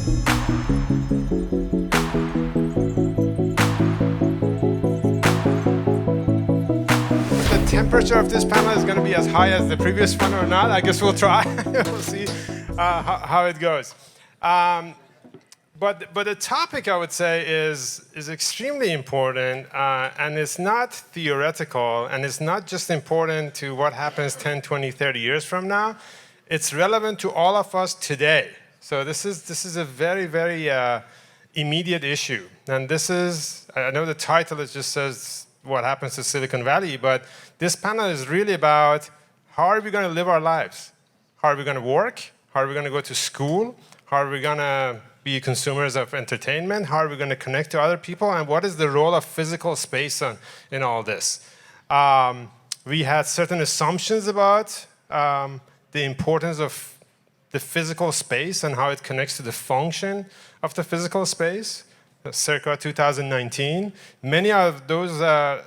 The temperature of this panel is going to be as high as the previous one or not. I guess we'll try. We'll see how it goes. But the topic, I would say, is extremely important, and it's not theoretical, and it's not just important to what happens 10, 20, 30 years from now. It's relevant to all of us today. So this is a very, very immediate issue. And this is, I know the title, it just says what happens to Silicon Valley, but this panel is really about how are we going to live our lives? How are we going to work? How are we going to go to school? How are we going to be consumers of entertainment? How are we going to connect to other people? And what is the role of physical space in all this? We had certain assumptions about the importance of the physical space and how it connects to the function of the physical space, circa 2019. Many of those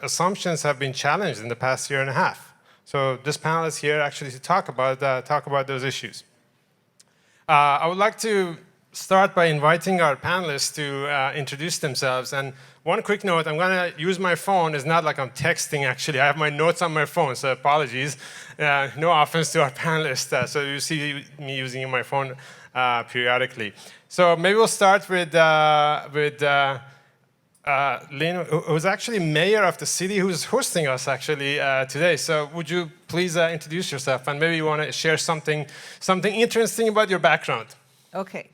assumptions have been challenged in the past year and a half. So this panel is here actually to talk about those issues. I would like to start by inviting our panelists to introduce themselves. And one quick note, I'm going to use my phone. It's not like I'm texting, actually. I have my notes on my phone, so apologies. No offense to our panelists. So you see me using my phone periodically. So maybe we'll start with Lynn, who's actually mayor of the city, who's hosting us actually today. So would you please introduce yourself, and maybe you want to share something interesting about your background. Okay.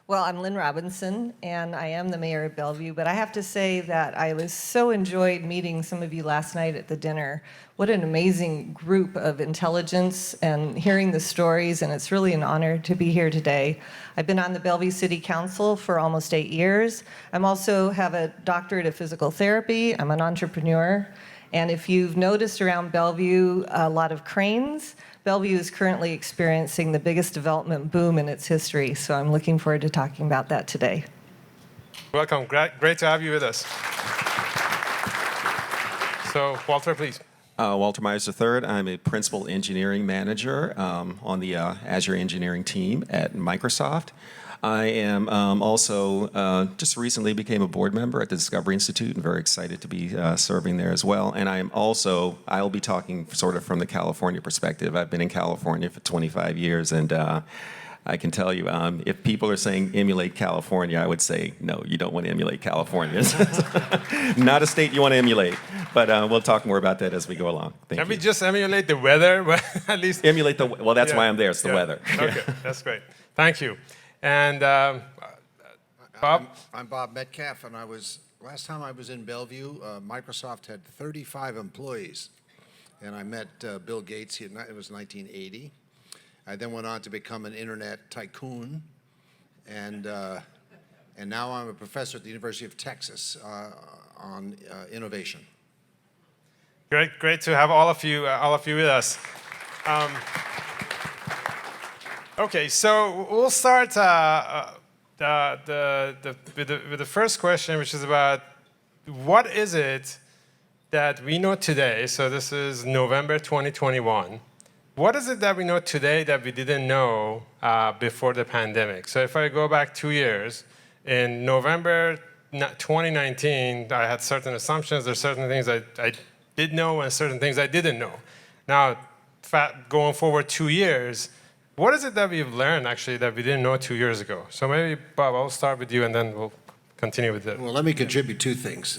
Well, I'm Lynn Robinson, and I am the mayor of Bellevue, but I have to say that I was so enjoyed meeting some of you last night at the dinner. What an amazing group of intelligence and hearing the stories, and it's really an honor to be here today. I've been on the Bellevue City Council for almost 8 years. I also have a doctorate of physical therapy. I'm an entrepreneur, and if you've noticed around Bellevue, a lot of cranes. Bellevue is currently experiencing the biggest development boom in its history, so I'm looking forward to talking about that today. Welcome. Great to have you with us. So, Walter, please. Walter Myers III. I'm a principal engineering manager on the Azure engineering team at Microsoft. I am also just recently became a board member at the Discovery Institute and very excited to be serving there as well. And I'll be talking sort of from the California perspective. I've been in California for 25 years, and I can tell you, if people are saying emulate California, I would say, no, you don't want to emulate California. Not a state you want to emulate, but we'll talk more about that as we go along. Can we just emulate the weather? At least emulate well, that's why I'm there, it's the weather. Okay, that's great. Thank you. And Bob? I'm Bob Metcalf, and last time I was in Bellevue, Microsoft had 35 employees, and I met Bill Gates. It was 1980. I then went on to become an internet tycoon, and now I'm a professor at the University of Texas on innovation. Great to have all of you with us. Okay, so we'll start with the first question, which is about what is it that we know today? So this is November 2021. What is it that we know today that we didn't know before the pandemic? So if I go back 2 years, in November 2019, I had certain assumptions. There's certain things I did know and certain things I didn't know. Now, going forward 2 years, what is it that we've learned, actually, that we didn't know 2 years ago? So maybe, Bob, I'll start with you, and then we'll continue with it. Well, let me contribute two things.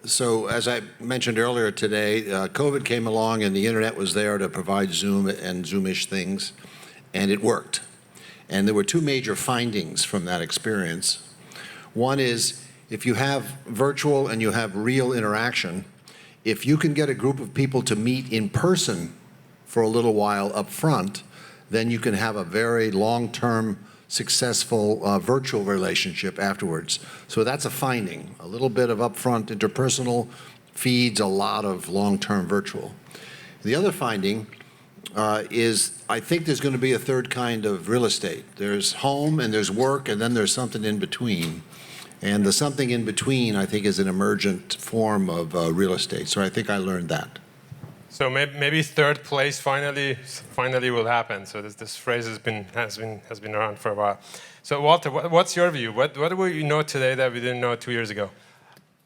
So as I mentioned earlier today, COVID came along, and the internet was there to provide Zoom and Zoom-ish things, and it worked. And there were two major findings from that experience. One is, if you have virtual and you have real interaction, if you can get a group of people to meet in person for a little while up front, then you can have a very long-term, successful virtual relationship afterwards. So that's a finding. A little bit of upfront interpersonal feeds a lot of long-term virtual. The other finding is I think there's going to be a third kind of real estate. There's home and there's work, and then there's something in between. And the something in between, I think, is an emergent form of real estate. So I think I learned that. So maybe third place finally will happen. So this phrase has been around for a while. So Walter, what's your view? What do you know today that we didn't know 2 years ago?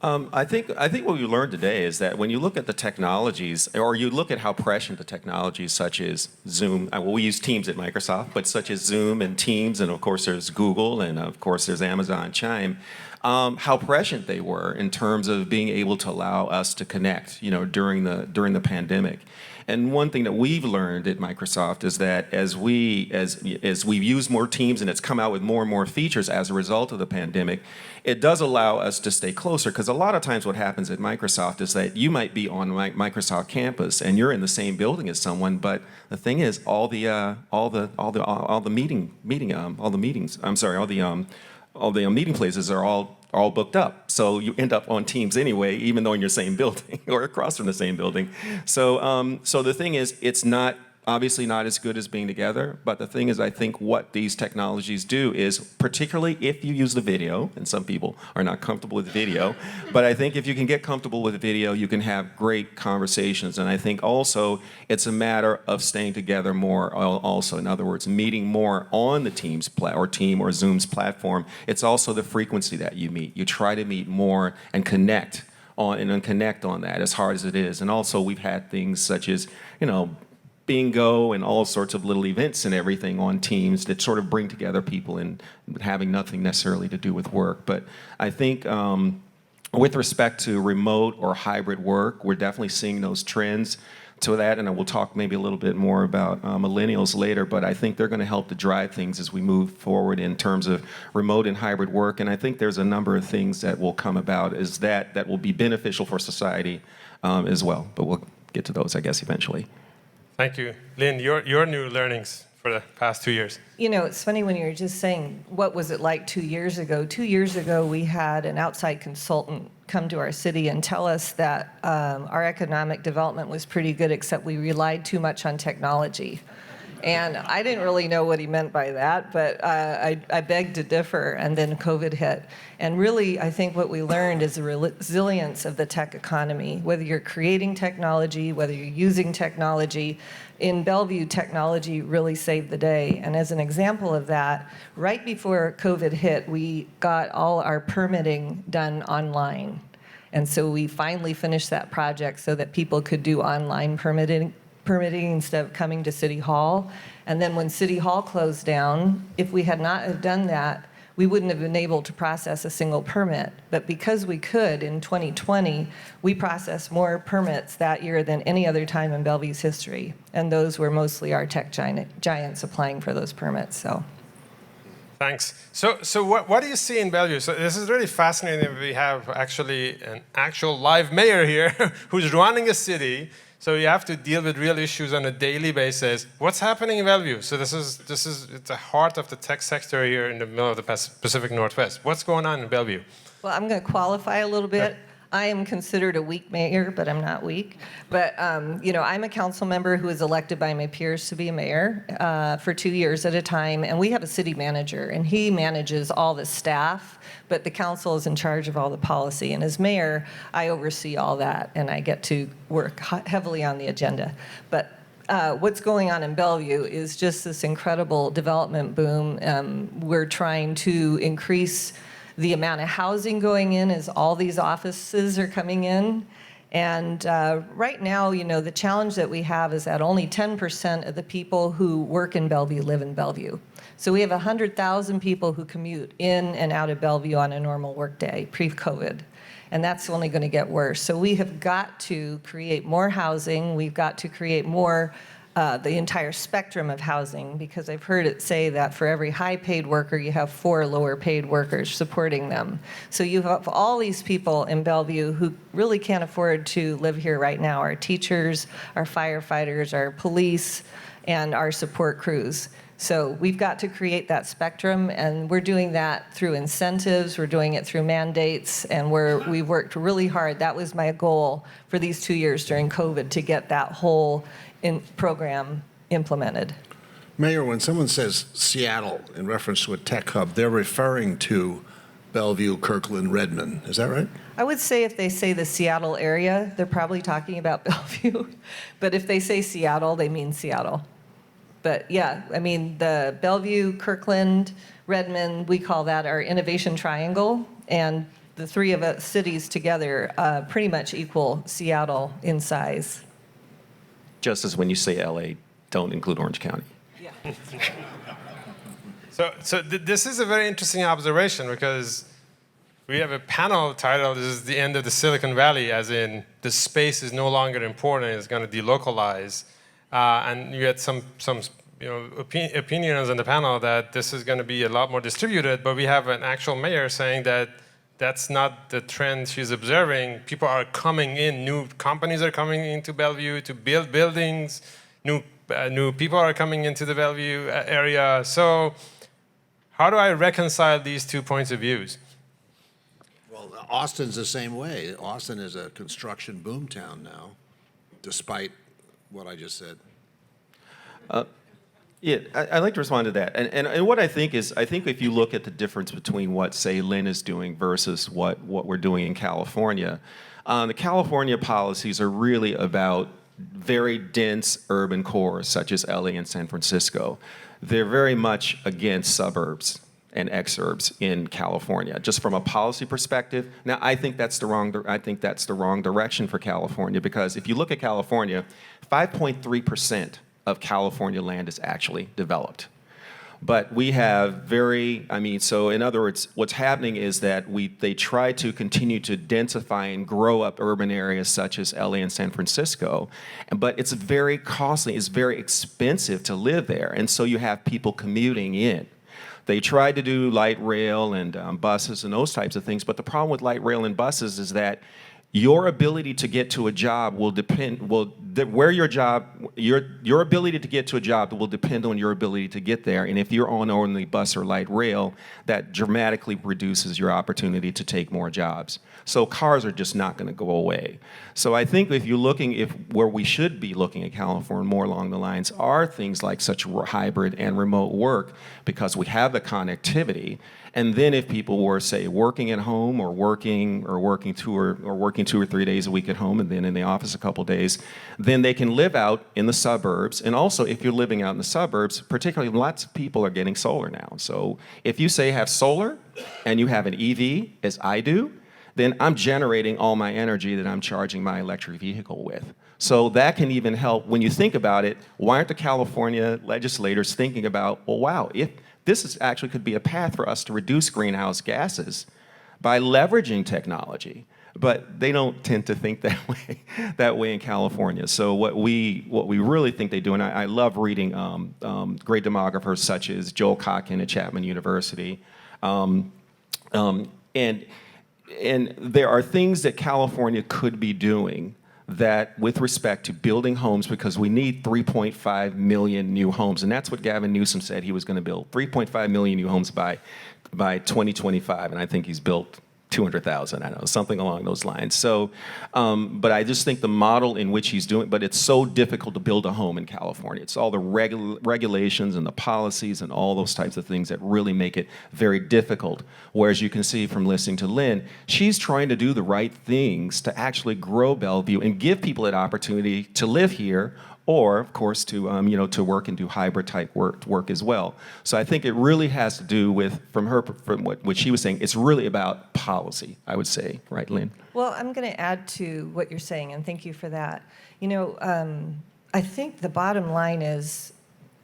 I think what we learned today is that when you look at the technologies, or you look at how prescient the technologies such as Zoom, well, we use Teams at Microsoft, but such as Zoom and Teams, and of course there's Google, and of course there's Amazon Chime, how prescient they were in terms of being able to allow us to connect, during the pandemic. And one thing that we've learned at Microsoft is that as we've used more Teams and it's come out with more and more features as a result of the pandemic, it does allow us to stay closer. Because a lot of times what happens at Microsoft is that you might be on Microsoft campus and you're in the same building as someone, but the thing is all the meeting places are all booked up. So you end up on Teams anyway, even though in your same building or across from the same building. So the thing is, it's obviously not as good as being together. But the thing is, I think what these technologies do is, particularly if you use the video, and some people are not comfortable with video, but I think if you can get comfortable with video, you can have great conversations. And I think also it's a matter of staying together more also. In other words, meeting more on the Teams Team or Zoom's platform. It's also the frequency that you meet. You try to meet more and connect on that, as hard as it is. And also we've had things such as, bingo and all sorts of little events and everything on Teams that sort of bring together people and having nothing necessarily to do with work. But I think with respect to remote or hybrid work, we're definitely seeing those trends to that, and I will talk maybe a little bit more about millennials later, but I think they're going to help to drive things as we move forward in terms of remote and hybrid work. And I think there's a number of things that will come about that will be beneficial for society as well. But we'll get to those, I guess, eventually. Thank you. Lynn, your new learnings for the past 2 years. It's funny when you were just saying, what was it like 2 years ago? 2 years ago, we had an outside consultant come to our city and tell us that our economic development was pretty good, except we relied too much on technology. And I didn't really know what he meant by that, but I begged to differ, and then COVID hit. And really, I think what we learned is the resilience of the tech economy. Whether you're creating technology, whether you're using technology, in Bellevue, technology really saved the day. And as an example of that, right before COVID hit, we got all our permitting done online. And so we finally finished that project so that people could do online permitting instead of coming to City Hall. And then when City Hall closed down, if we had not have done that, we wouldn't have been able to process a single permit. But because we could in 2020, we processed more permits that year than any other time in Bellevue's history. And those were mostly our tech giants applying for those permits. So. Thanks. So what do you see in Bellevue? So this is really fascinating. We have actually an actual live mayor here who's running a city. So you have to deal with real issues on a daily basis. What's happening in Bellevue? So it's the heart of the tech sector here in the middle of the Pacific Northwest. What's going on in Bellevue? Well, I'm going to qualify a little bit. I am considered a weak mayor, but I'm not weak. But, I'm a council member who is elected by my peers to be a mayor for 2 years at a time. And we have a city manager, and he manages all the staff, but the council is in charge of all the policy. And as mayor, I oversee all that, and I get to work heavily on the agenda. But what's going on in Bellevue is just this incredible development boom. We're trying to increase the amount of housing going in as all these offices are coming in. And right now, the challenge that we have is that only 10% of the people who work in Bellevue live in Bellevue. So we have 100,000 people who commute in and out of Bellevue on a normal workday, pre-COVID. And that's only going to get worse. So we have got to create more housing. We've got to create more the entire spectrum of housing, because I've heard it say that for every high-paid worker, you have 4 lower-paid workers supporting them. So you have all these people in Bellevue who really can't afford to live here right now, our teachers, our firefighters, our police, and our support crews. So we've got to create that spectrum, and we're doing that through incentives, we're doing it through mandates, and we've worked really hard. That was my goal for these 2 years during COVID, to get that whole program implemented. Mayor, when someone says Seattle in reference to a tech hub, they're referring to Bellevue, Kirkland, Redmond. Is that right? I would say if they say the Seattle area, they're probably talking about Bellevue. But if they say Seattle, they mean Seattle. But yeah, I mean, the Bellevue, Kirkland, Redmond, we call that our innovation triangle. And the three of us cities together pretty much equal Seattle in size. Just as when you say LA, don't include Orange County. Yeah. This is a very interesting observation because we have a panel titled, "This is the end of the Silicon Valley," as in the space is no longer important, it's going to delocalize. And you had some opinions on the panel that this is going to be a lot more distributed, but we have an actual mayor saying that that's not the trend she's observing. People are coming in, new companies are coming into Bellevue to build buildings, new people are coming into the Bellevue area. So how do I reconcile these 2 points of views? Well, Austin's the same way. Austin is a construction boomtown now, despite what I just said. Yeah, I'd like to respond to that. And what I think is, I think if you look at the difference between what, say, Lynn is doing versus what we're doing in California, the California policies are really about very dense urban cores, such as LA and San Francisco. They're very much against suburbs and exurbs in California, just from a policy perspective. Now, I think that's the wrong direction for California, because if you look at California, 5.3% of California land is actually developed. But we have so in other words, what's happening is that they try to continue to densify and grow up urban areas such as LA and San Francisco, but it's very costly, it's very expensive to live there, and so you have people commuting in. They tried to do light rail and buses and those types of things, but the problem with light rail and buses is that your ability to get to a job will depend, your ability to get to a job will depend on your ability to get there. And if you're on only bus or light rail, that dramatically reduces your opportunity to take more jobs. So cars are just not going to go away. So I think where we should be looking at California more along the lines are things like such hybrid and remote work, because we have the connectivity. And then if people were, say, working at home or working 2 or 3 days a week at home and then in the office a couple days, then they can live out in the suburbs. And also, if you're living out in the suburbs, particularly lots of people are getting solar now. So if you say have solar and you have an EV, as I do, then I'm generating all my energy that I'm charging my electric vehicle with. So that can even help. When you think about it, why aren't the California legislators thinking about, well, wow, if this actually could be a path for us to reduce greenhouse gases by leveraging technology? But they don't tend to think that way in California. So what we really think they do, and I love reading great demographers such as Joel Kotkin at Chapman University, and there are things that California could be doing that with respect to building homes, because we need 3.5 million new homes. And that's what Gavin Newsom said he was going to build, 3.5 million new homes by 2025. And I think he's built 200,000, I don't know, something along those lines. So, but I just think the model in which he's doing, but it's so difficult to build a home in California. It's all the regulations and the policies and all those types of things that really make it very difficult. Whereas you can see from listening to Lynn, she's trying to do the right things to actually grow Bellevue and give people an opportunity to live here, or, of course, to work and do hybrid type work as well. So I think it really has to do with, from what she was saying, it's really about policy, I would say, right, Lynn? Well, I'm going to add to what you're saying, and thank you for that. I think the bottom line is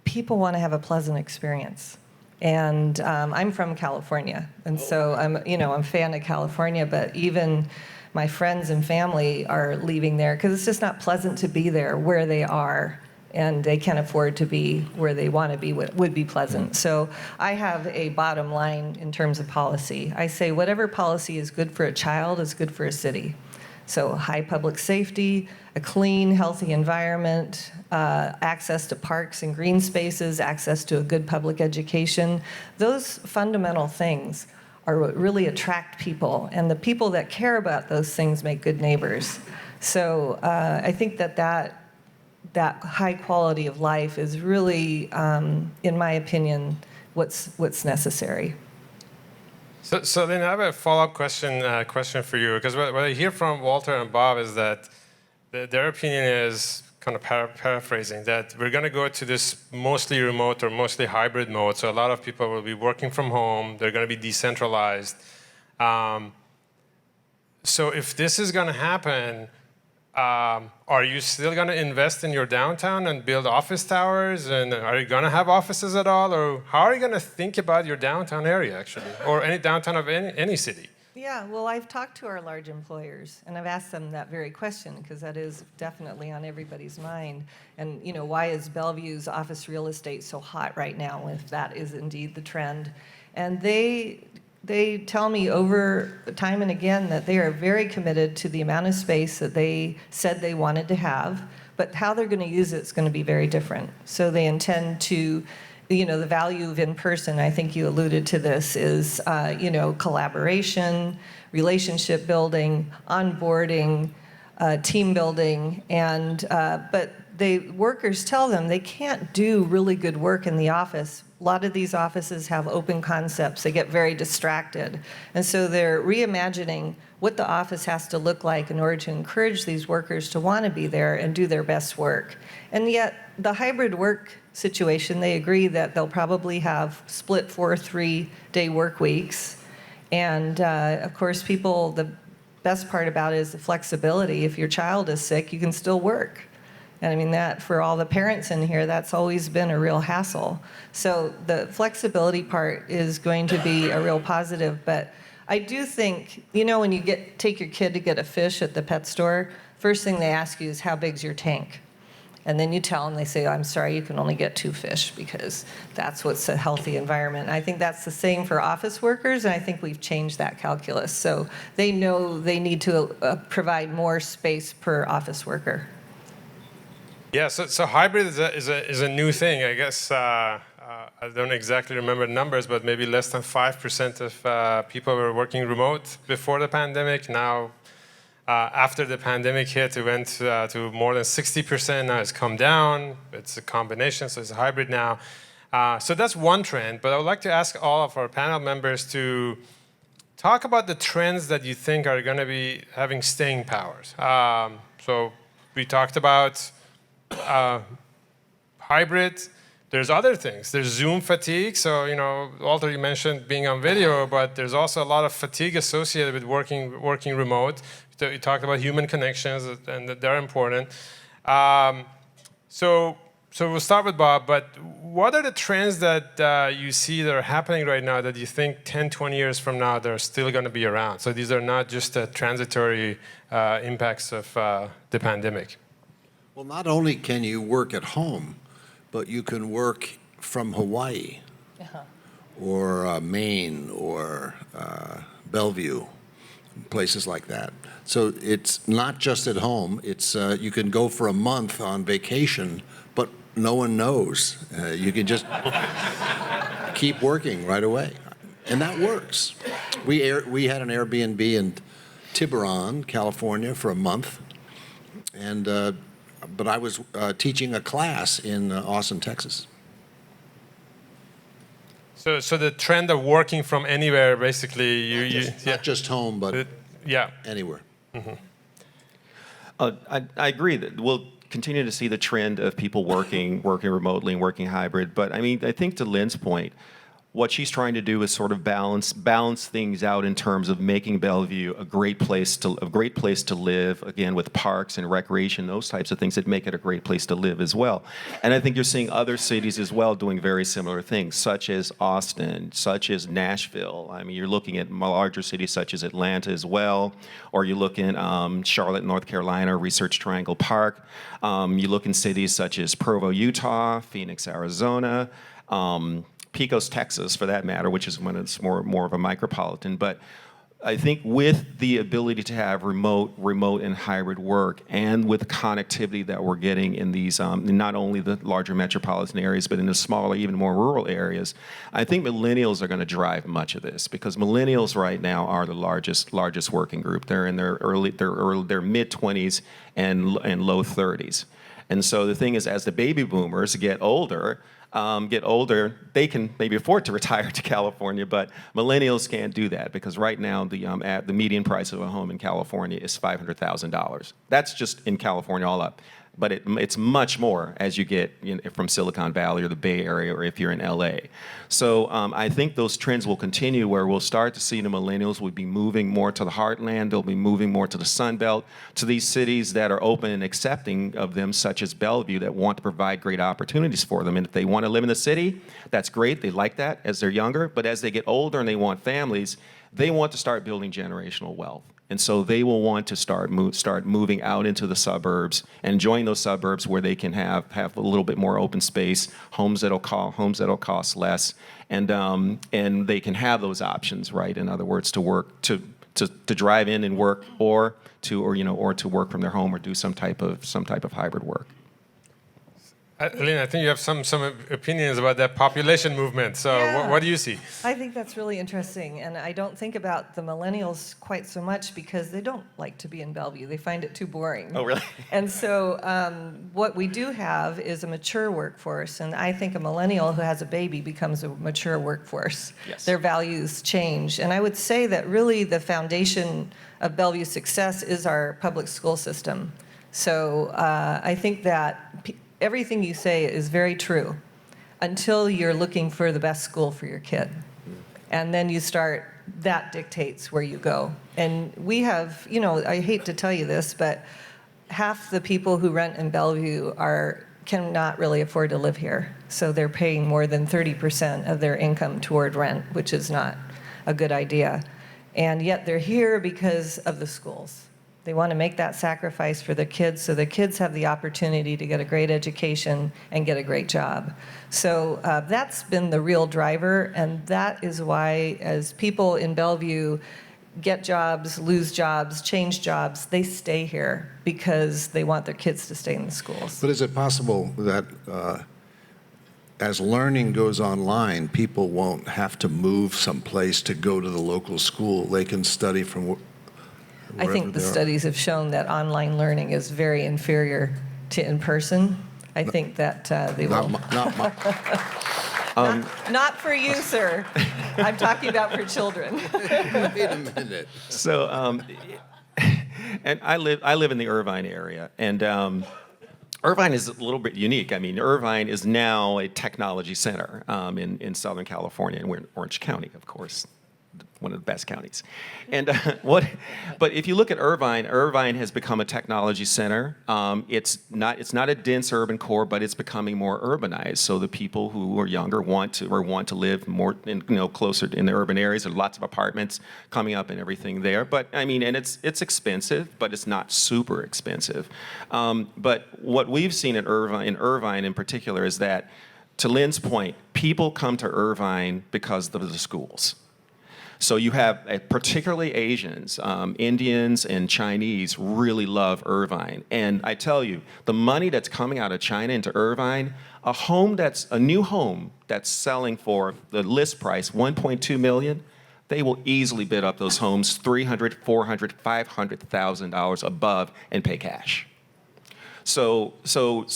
people want to have a pleasant experience. And I'm from California, and so I'm a fan of California, but even my friends and family are leaving there because it's just not pleasant to be there where they are, and they can't afford to be where they want to be, would be pleasant. So I have a bottom line in terms of policy. I say whatever policy is good for a child is good for a city. So high public safety, a clean, healthy environment, access to parks and green spaces, access to a good public education. Those fundamental things are what really attract people, and the people that care about those things make good neighbors. So I think that high quality of life is really, in my opinion, what's necessary. So then I have a follow-up question for you, because what I hear from Walter and Bob is that their opinion is, kind of paraphrasing, that we're going to go to this mostly remote or mostly hybrid mode. So a lot of people will be working from home. They're going to be decentralized. So if this is going to happen, are you still going to invest in your downtown and build office towers? And are you going to have offices at all? Or how are you going to think about your downtown area, actually, or any downtown of any city? Yeah, well, I've talked to our large employers, and I've asked them that very question, because that is definitely on everybody's mind. And, why is Bellevue's office real estate so hot right now, if that is indeed the trend? And they tell me over time and again that they are very committed to the amount of space that they said they wanted to have, but how they're going to use it is going to be very different. So they intend to, the value of in-person, I think you alluded to this, is, collaboration, relationship building, onboarding, team building, and but workers tell them they can't do really good work in the office. A lot of these offices have open concepts. They get very distracted. And so they're reimagining what the office has to look like in order to encourage these workers to want to be there and do their best work. And yet, the hybrid work situation, they agree that they'll probably have split 4 3-day work weeks. And of course, the best part about it is the flexibility. If your child is sick, you can still work. And I mean, that for all the parents in here, that's always been a real hassle. So the flexibility part is going to be a real positive. But I do think, when you take your kid to get a fish at the pet store, first thing they ask you is, how big's your tank? And then you tell them, they say, I'm sorry, you can only get 2 fish, because that's what's a healthy environment. I think that's the same for office workers, and I think we've changed that calculus. So they know they need to provide more space per office worker. Yeah, so hybrid is a new thing. I guess I don't exactly remember the numbers, but maybe less than 5% of people were working remote before the pandemic. Now, after the pandemic hit, it went to more than 60%. Now it's come down. It's a combination, so it's a hybrid now. So that's one trend. But I would like to ask all of our panel members to talk about the trends that you think are going to be having staying powers. So we talked about hybrid. There's other things. There's Zoom fatigue. So, Walter, you mentioned being on video, but there's also a lot of fatigue associated with working remote. You talked about human connections, and that they're important. So we'll start with Bob, but what are the trends that you see that are happening right now that you think 10, 20 years from now, they're still going to be around? So these are not just the transitory impacts of the pandemic. Well, not only can you work at home, but you can work from Hawaii or Maine or Bellevue, places like that. So it's not just at home. It's you can go for a month on vacation, but no one knows. You can just keep working right away, and that works. We had an Airbnb in Tiburon, California, for a month, and but I was teaching a class in Austin, Texas. So the trend of working from anywhere, basically, Not just home, but anywhere. Mm-hmm. I agree that we'll continue to see the trend of people working remotely and working hybrid. But I mean, I think to Lynn's point, what she's trying to do is sort of balance things out in terms of making Bellevue a great place to live, again, with parks and recreation, those types of things that make it a great place to live as well. And I think you're seeing other cities as well doing very similar things, such as Austin, such as Nashville. I mean, you're looking at larger cities such as Atlanta as well, or you look in Charlotte, North Carolina, Research Triangle Park. You look in cities such as Provo, Utah, Phoenix, Arizona, Pecos, Texas, for that matter, which is when it's more of a micropolitan. But I think with the ability to have remote and hybrid work, and with the connectivity that we're getting in these, not only the larger metropolitan areas, but in the smaller, even more rural areas, I think millennials are going to drive much of this, because millennials right now are the largest working group. They're in their mid 20s and low 30s. And so the thing is, as the baby boomers get older, get older, they can maybe afford to retire to California, but millennials can't do that because right now the median price of a home in California is $500,000. That's just in California all up. But it's much more as you get from Silicon Valley or the Bay Area or if you're in LA. So I think those trends will continue where we'll start to see the millennials will be moving more to the heartland. They'll be moving more to the Sun Belt, to these cities that are open and accepting of them, such as Bellevue, that want to provide great opportunities for them. And if they want to live in the city, that's great. They like that as they're younger. But as they get older and they want families, they want to start building generational wealth. And so they will want to start moving out into the suburbs and enjoying those suburbs where they can have a little bit more open space, homes that'll cost less, and they can have those options, right? In other words, to work to drive in and work, or to work from their home or do some type of hybrid work. Aline, I think you have some opinions about that population movement. So Yeah. what do you see? I think that's really interesting, and I don't think about the millennials quite so much because they don't like to be in Bellevue. They find it too boring. Oh, really? And so what we do have is a mature workforce, and I think a millennial who has a baby becomes a mature workforce. Yes. Their values change, and I would say that really the foundation of Bellevue's success is our public school system. So I think that everything you say is very true until you're looking for the best school for your kid. And then that dictates where you go. And we have, I hate to tell you this, but half the people who rent in Bellevue cannot really afford to live here. So they're paying more than 30% of their income toward rent, which is not a good idea. And yet they're here because of the schools. They want to make that sacrifice for the kids so the kids have the opportunity to get a great education and get a great job. So that's been the real driver, and that is why as people in Bellevue get jobs, lose jobs, change jobs, they stay here because they want their kids to stay in the schools. But is it possible that as learning goes online, people won't have to move someplace to go to the local school? They can study from I think the studies have shown that online learning is very inferior to in-person. I think that they will. Not for you, sir. I'm talking about for children. Wait a minute. So, and I live in the Irvine area, and Irvine is a little bit unique. I mean, Irvine is now a technology center in Southern California, and we're in Orange County, of course, one of the best counties. And but if you look at Irvine, Irvine has become a technology center. It's not a dense urban core, but it's becoming more urbanized. So the people who are younger want to live more closer in the urban areas. There are lots of apartments coming up and everything there. But I mean, and it's expensive, but it's not super expensive. But what we've seen in Irvine in particular is that, to Lynn's point, people come to Irvine because of the schools. So you have, particularly Asians, Indians and Chinese really love Irvine. And I tell you, the money that's coming out of China into Irvine, a new home that's selling for the list price, $1.2 million, they will easily bid up those homes $300,000, $400,000, $500,000 above and pay cash. So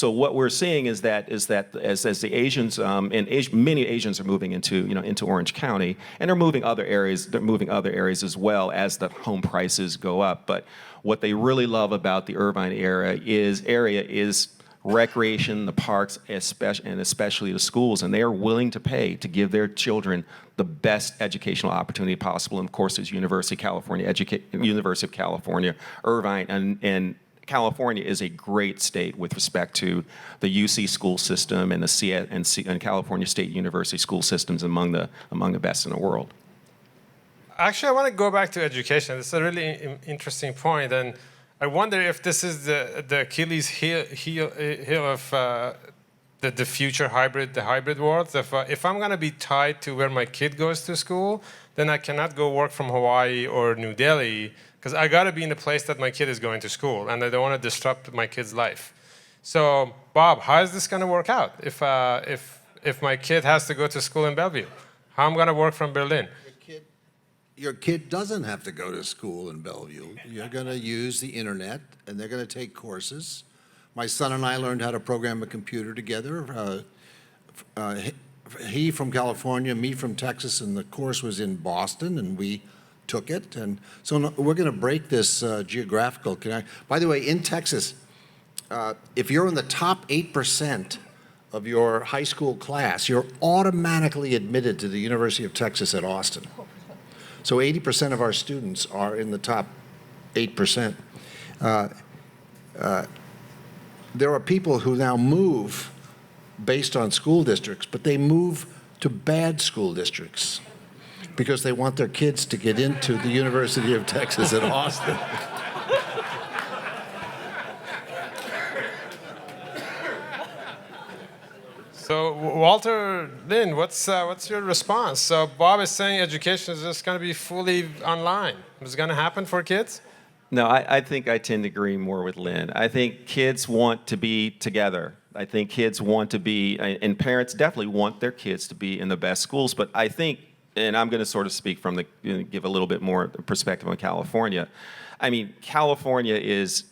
what we're seeing is that as the Asians many Asians are moving into Orange County, and they're moving other areas. They're moving other areas as well as the home prices go up. But what they really love about the Irvine area is recreation, the parks, especially the schools, and they are willing to pay to give their children the best educational opportunity possible. And of course, there's University of California, Irvine, and California is a great state with respect to the UC school system and the California State University school systems among the best in the world. Actually, I want to go back to education. This is a really interesting point, and I wonder if this is the Achilles heel of the future hybrid world. If I'm going to be tied to where my kid goes to school, then I cannot go work from Hawaii or New Delhi, because I got to be in the place that my kid is going to school, and I don't want to disrupt my kid's life. So, Bob, how is this going to work out if my kid has to go to school in Bellevue? How am I going to work from Berlin? Your kid doesn't have to go to school in Bellevue. You're going to use the internet, and they're going to take courses. My son and I learned how to program a computer together he from California, me from Texas, and the course was in Boston, and we took it. And so we're going to break this geographical connect. By the way, in Texas, if you're in the top 8% of your high school class, you're automatically admitted to the University of Texas at Austin. So 80% of our students are in the top 8%. There are people who now move based on school districts, but they move to bad school districts because they want their kids to get into the University of Texas at Austin. So, Walter, Lynn, what's your response? So, Bob is saying education is just going to be fully online. Is it going to happen for kids? No, I think I tend to agree more with Lynn. I think kids want to be together. I think kids want to be, and parents definitely want their kids to be in the best schools. But I think, and I'm going to sort of speak from the, give a little bit more perspective on California. I mean, California is,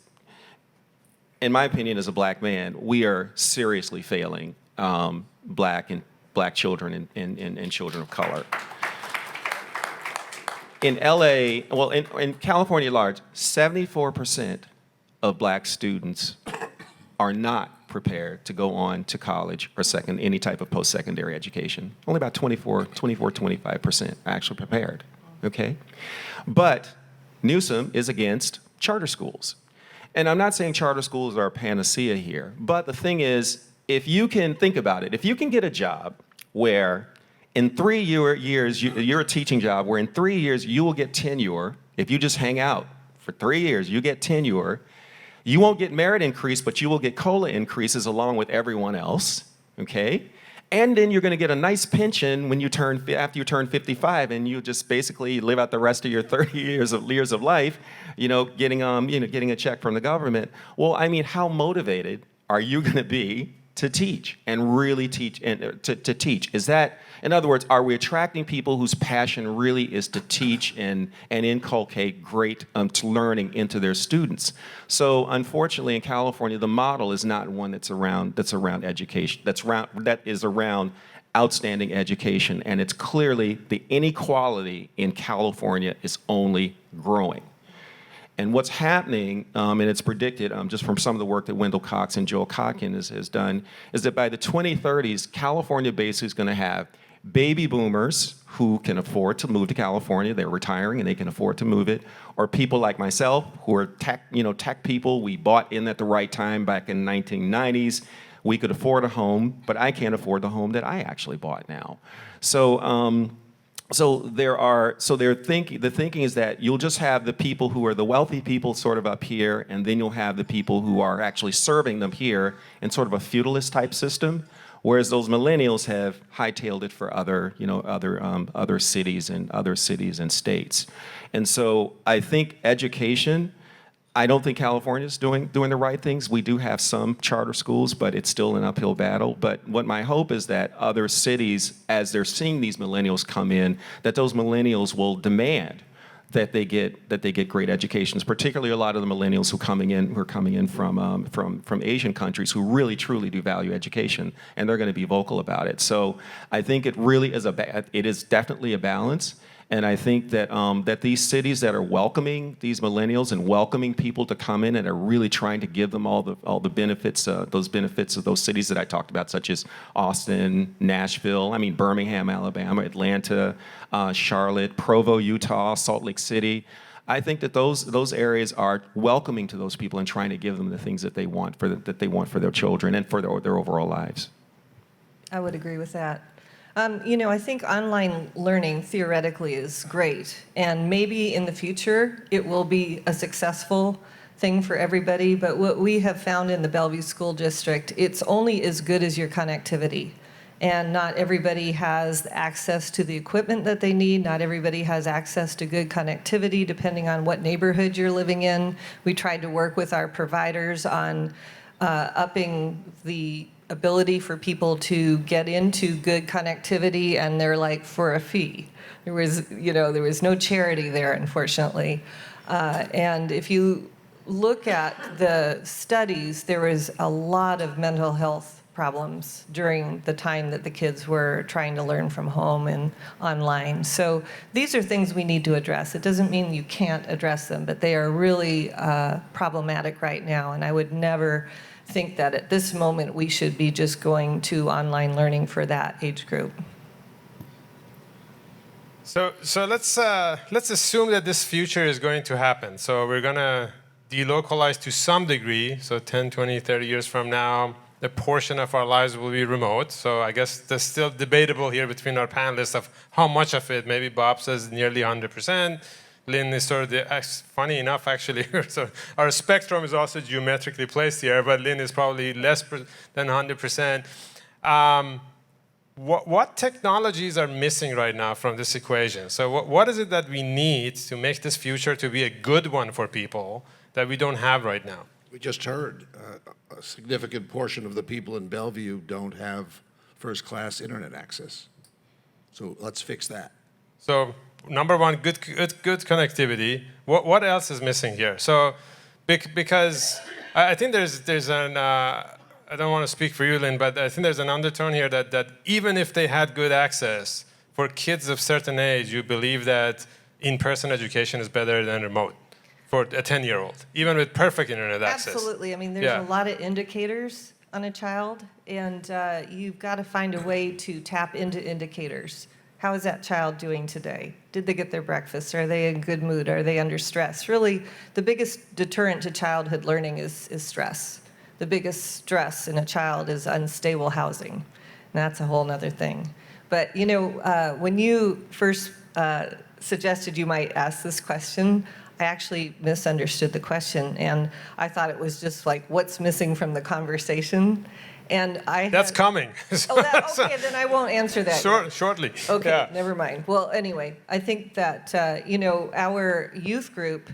in my opinion, as a black man, we are seriously failing black children and children of color. In LA, well, in California at large, 74% of black students are not prepared to go on to college or any type of post-secondary education. Only about 25% are actually prepared, okay? But Newsom is against charter schools. And I'm not saying charter schools are a panacea here, but the thing is, if you can think about it, if you can get a job where in 3 years, you're a teaching job where in 3 years you will get tenure. If you just hang out for 3 years, you get tenure. You won't get merit increase, but you will get COLA increases along with everyone else, okay? And then you're going to get a nice pension when after you turn 55, and you just basically live out the rest of your 30 years of life, getting a check from the government. Well, I mean, how motivated are you going to be to teach and really teach and to teach? Is that, in other words, are we attracting people whose passion really is to teach and inculcate great learning into their students? So unfortunately in California, the model is not one that's around education, that is around outstanding education, and it's clearly the inequality in California is only growing. And what's happening, and it's predicted just from some of the work that Wendell Cox and Joel Kotkin has done, is that by the 2030s, California basically is going to have baby boomers who can afford to move to California. They're retiring and they can afford to move it. Or people like myself who are tech people. We bought in at the right time back in the 1990s. We could afford a home, but I can't afford the home that I actually bought now. The thinking is that you'll just have the people who are the wealthy people sort of up here, and then you'll have the people who are actually serving them here in sort of a feudalist type system, whereas those millennials have hightailed it for other cities and states. And so I think education, I don't think California is doing the right things. We do have some charter schools, but it's still an uphill battle. But what my hope is that other cities, as they're seeing these millennials come in, that those millennials will demand that they get great educations. Particularly a lot of the millennials who are coming in from Asian countries who really truly do value education, and they're going to be vocal about it. So I think it really is it is definitely a balance. And I think that that these cities that are welcoming these millennials and welcoming people to come in and are really trying to give them all the benefits, those benefits of those cities that I talked about, such as Austin, Nashville, Birmingham, Alabama, Atlanta, Charlotte, Provo, Utah, Salt Lake City. I think that those areas are welcoming to those people and trying to give them the things that they want for their children and for their overall lives. I would agree with that. I think online learning theoretically is great, and maybe in the future it will be a successful thing for everybody, but what we have found in the Bellevue School District, it's only as good as your connectivity. And not everybody has access to the equipment that they need. Not everybody has access to good connectivity, depending on what neighborhood you're living in. We tried to work with our providers on upping the ability for people to get into good connectivity, and they're like, for a fee. There was no charity there, unfortunately. And if you look at the studies, there was a lot of mental health problems during the time that the kids were trying to learn from home and online. So these are things we need to address. It doesn't mean you can't address them, but they are really problematic right now. And I would never think that at this moment we should be just going to online learning for that age group. So let's assume that this future is going to happen. So we're going to delocalize to some degree. So 10, 20, 30 years from now, a portion of our lives will be remote. So I guess there's still debatable here between our panelists of how much of it. Maybe Bob says nearly 100%. Lynn is sort of funny enough, actually. So our spectrum is also geometrically placed here, but Lynn is probably less than 100%. What technologies are missing right now from this equation? So what is it that we need to make this future to be a good one for people that we don't have right now? We just heard a significant portion of the people in Bellevue don't have first-class internet access. So let's fix that. So number one, good connectivity. What else is missing here? So because I think there's an I don't want to speak for you, Lynn, but I think there's an undertone here that even if they had good access, for kids of certain age, you believe that in-person education is better than remote for a 10-year-old, even with perfect internet access. Absolutely. I mean, there's a lot of indicators on a child, and you've got to find a way to tap into indicators. How is that child doing today? Did they get their breakfast? Are they in good mood? Are they under stress? Really, the biggest deterrent to childhood learning is stress. The biggest stress in a child is unstable housing. And that's a whole other thing. But, you know, when you first suggested you might ask this question, I actually misunderstood the question. And I thought it was just like, what's missing from the conversation? And That's coming. Okay, then I won't answer that. Shortly. Okay, Yeah. never mind. Well, anyway, I think that, you know, our youth group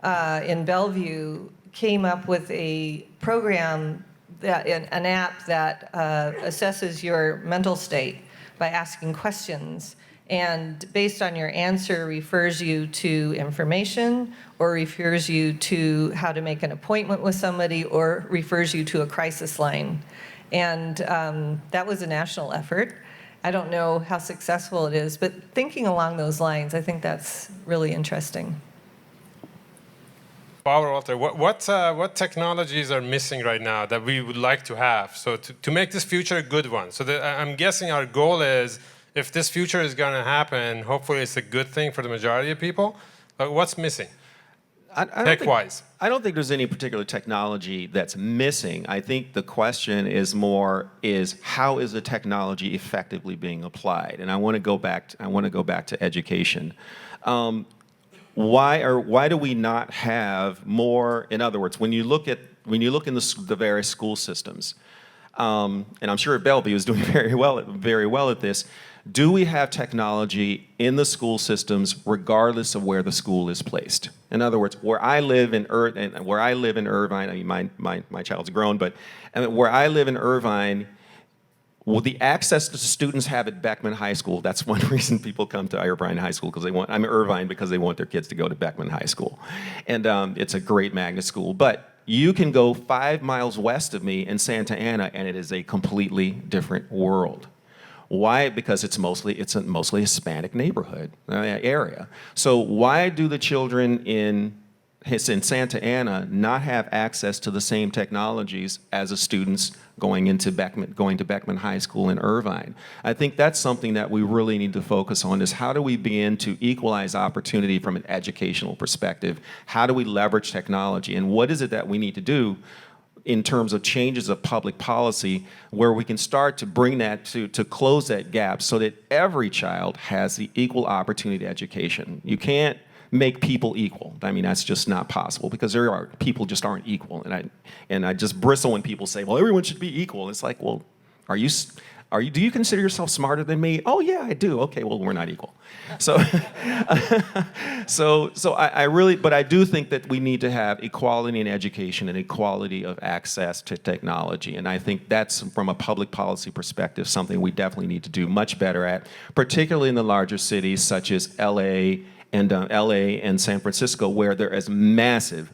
in Bellevue came up with a program, an app that assesses your mental state by asking questions, and based on your answer refers you to information, or refers you to how to make an appointment with somebody, or refers you to a crisis line. And that was a national effort. I don't know how successful it is, but thinking along those lines, I think that's really interesting. Barbara, Walter, what technologies are missing right now that we would like to have, so to make this future a good one? So I'm guessing our goal is, if this future is going to happen, hopefully it's a good thing for the majority of people. But what's missing, tech-wise? I don't think there's any particular technology that's missing. I think the question is how is the technology effectively being applied? And I want to go back to education. Why do we not have more? In other words, when you look in the various school systems, and I'm sure Bellevue is doing very well at this. Do we have technology in the school systems regardless of where the school is placed? In other words, where I live in Irvine, I mean, my child's grown, but where I live in Irvine, will the access that students have at Beckman High School, that's one reason people come to Irvine High School, because Irvine because they want their kids to go to Beckman High School. And it's a great magnet school. But you can go 5 miles west of me in Santa Ana, and it is a completely different world. Why? Because it's mostly a Hispanic neighborhood area. So why do the children in Santa Ana not have access to the same technologies as the students going to Beckman High School in Irvine? I think that's something that we really need to focus on, is how do we begin to equalize opportunity from an educational perspective? How do we leverage technology? And what is it that we need to do in terms of changes of public policy where we can start to bring that to close that gap so that every child has the equal opportunity to education? You can't make people equal. I mean, that's just not possible, because people just aren't equal. And I just bristle when people say, well, everyone should be equal. It's like, well, do you consider yourself smarter than me? Oh yeah, I do. Okay, well, we're not equal. So, but I do think that we need to have equality in education and equality of access to technology. And I think that's, from a public policy perspective, something we definitely need to do much better at, particularly in the larger cities such as LA and San Francisco, where there is massive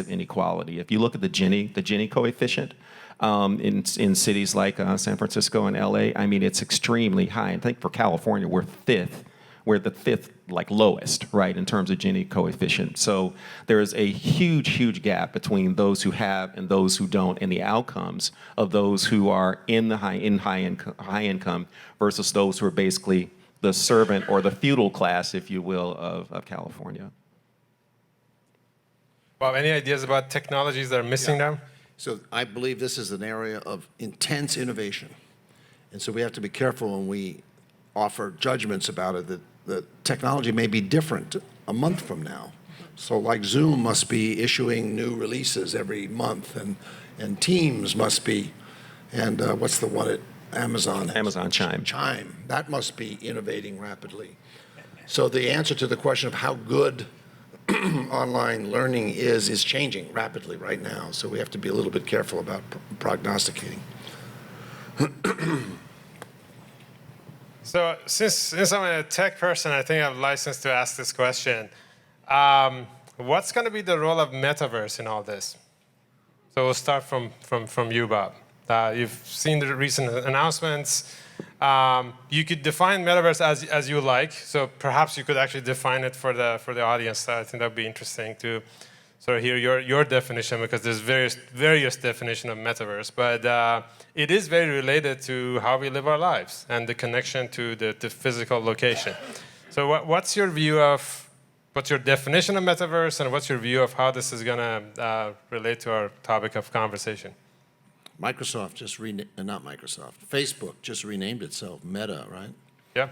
inequality. If you look at the Gini coefficient, in cities like San Francisco and LA. I mean, it's extremely high. I think for California, we're fifth. We're the fifth, like, lowest, right, in terms of Gini coefficient. So there is a huge, huge gap between those who have and those who don't, and the outcomes of those who are in the high income versus those who are basically the servant or the feudal class, if you will, of California. Bob, any ideas about technologies that are missing now? So I believe this is an area of intense innovation. And so we have to be careful when we offer judgments about it, that the technology may be different a month from now. So like Zoom must be issuing new releases every month, and Teams must be, and what's the one at Amazon? Amazon Chime. Chime. That must be innovating rapidly. So the answer to the question of how good online learning is changing rapidly right now. So we have to be a little bit careful about prognosticating. So since I'm a tech person, I think I'm licensed to ask this question. What's going to be the role of metaverse in all this? So we'll start from you, Bob. You've seen the recent announcements. You could define metaverse as you like. So perhaps you could actually define it for the audience. I think that would be interesting to sort of hear your definition, because there's various definition of metaverse. But it is very related to how we live our lives and the connection to the physical location. So what's your view of, what's your definition of metaverse, and what's your view of how this is going to relate to our topic of conversation? Microsoft just not Microsoft. Facebook just renamed itself Meta, right? Yeah.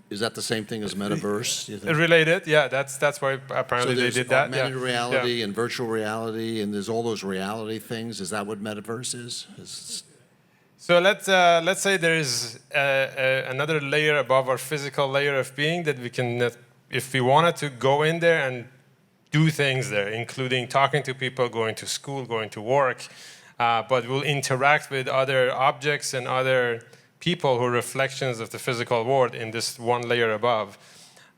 Is that the same thing as metaverse? You think? Related, yeah. That's why apparently they did that. Augmented reality Yeah. and virtual reality, and there's all those reality things. Is that what metaverse is? So let's say there is another layer above our physical layer of being that we can, if we wanted to go in there and do things there, including talking to people, going to school, going to work, but we'll interact with other objects and other people who are reflections of the physical world in this one layer above.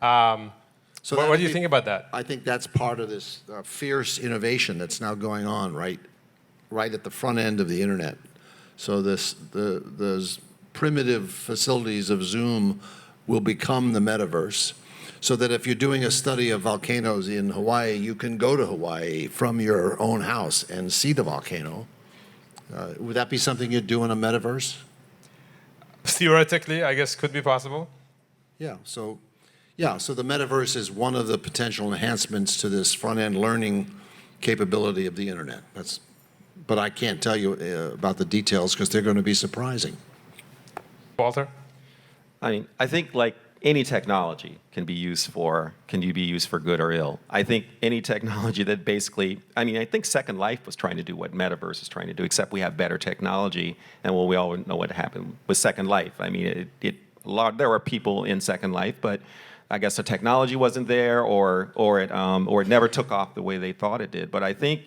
So what do you think about that? I think that's part of this fierce innovation that's now going on right at the front end of the internet. So those primitive facilities of Zoom will become the metaverse, so that if you're doing a study of volcanoes in Hawaii, you can go to Hawaii from your own house and see the volcano. Would that be something you'd do in a metaverse? Theoretically, I guess could be possible. Yeah, so the metaverse is one of the potential enhancements to this front-end learning capability of the internet. But I can't tell you about the details because they're going to be surprising. Walter? I mean, I think like any technology can be used for good or ill. I think any technology that basically, I mean, I think Second Life was trying to do what Metaverse is trying to do, except we have better technology, and well, we all know what happened with Second Life. I mean, there were people in Second Life, but I guess the technology wasn't there, or it never took off the way they thought it did. But I think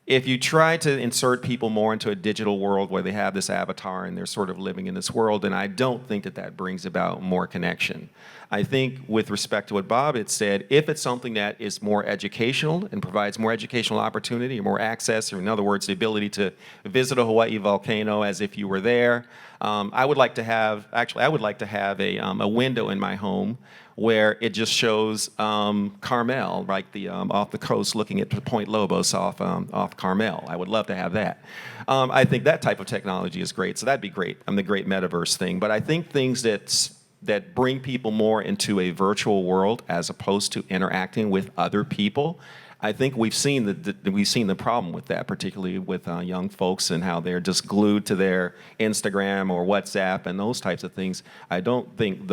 if you try to insert people more into a digital world where they have this avatar and they're sort of living in this world, then I don't think that brings about more connection. I think with respect to what Bob had said, if it's something that is more educational and provides more educational opportunity or more access, or in other words, the ability to visit a Hawaii volcano as if you were there, I would like to have a window in my home where it just shows Carmel, right, off the coast, looking at Point Lobos off Carmel. I would love to have that. I think that type of technology is great, so that'd be great. The great metaverse thing. But I think things that bring people more into a virtual world as opposed to interacting with other people, I think we've seen the problem with that, particularly with young folks and how they're just glued to their Instagram or WhatsApp and those types of things. I don't think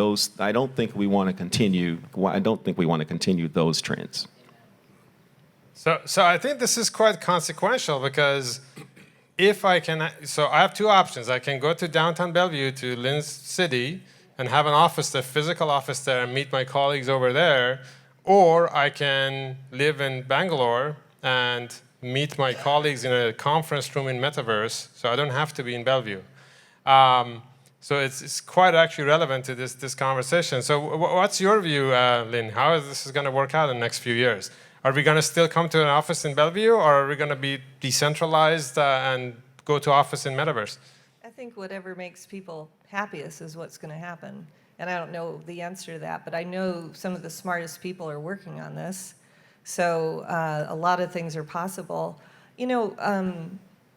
we want to continue those trends. So I think this is quite consequential, because I have two options. I can go to downtown Bellevue, to Lynn's city, and have an office, a physical office there, and meet my colleagues over there. Or I can live in Bangalore and meet my colleagues in a conference room in Metaverse, so I don't have to be in Bellevue. So it's quite actually relevant to this conversation. So what's your view, Lynn? How is this going to work out in the next few years? Are we going to still come to an office in Bellevue, or are we going to be decentralized and go to office in metaverse? I think whatever makes people happiest is what's going to happen. And I don't know the answer to that, but I know some of the smartest people are working on this. So a lot of things are possible. You know,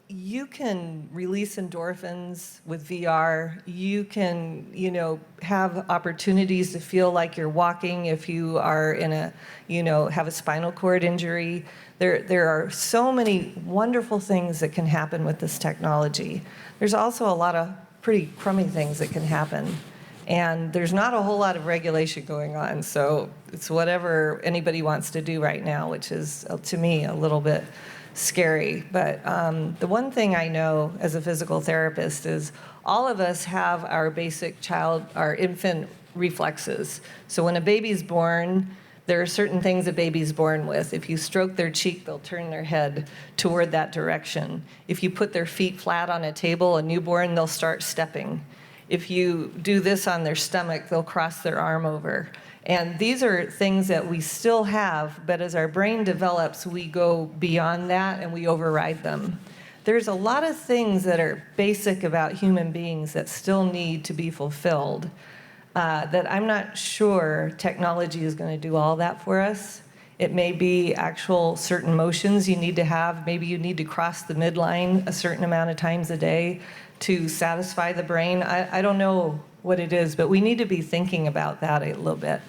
you can release endorphins with VR. You can, you know, have opportunities to feel like you're walking if you are in a, you know, have a spinal cord injury. There are so many wonderful things that can happen with this technology. There's also a lot of pretty crummy things that can happen. And there's not a whole lot of regulation going on, so it's whatever anybody wants to do right now, which is, to me, a little bit scary. But the one thing I know as a physical therapist is all of us have our basic our infant reflexes. So when a baby's born, there are certain things a baby's born with. If you stroke their cheek, they'll turn their head toward that direction. If you put their feet flat on a table, a newborn, they'll start stepping. If you do this on their stomach, they'll cross their arm over. And these are things that we still have, but as our brain develops, we go beyond that and we override them. There's a lot of things that are basic about human beings that still need to be fulfilled, that I'm not sure technology is going to do all that for us. It may be actual certain motions you need to have. Maybe you need to cross the midline a certain amount of times a day to satisfy the brain. I don't know what it is, but we need to be thinking about that a little bit.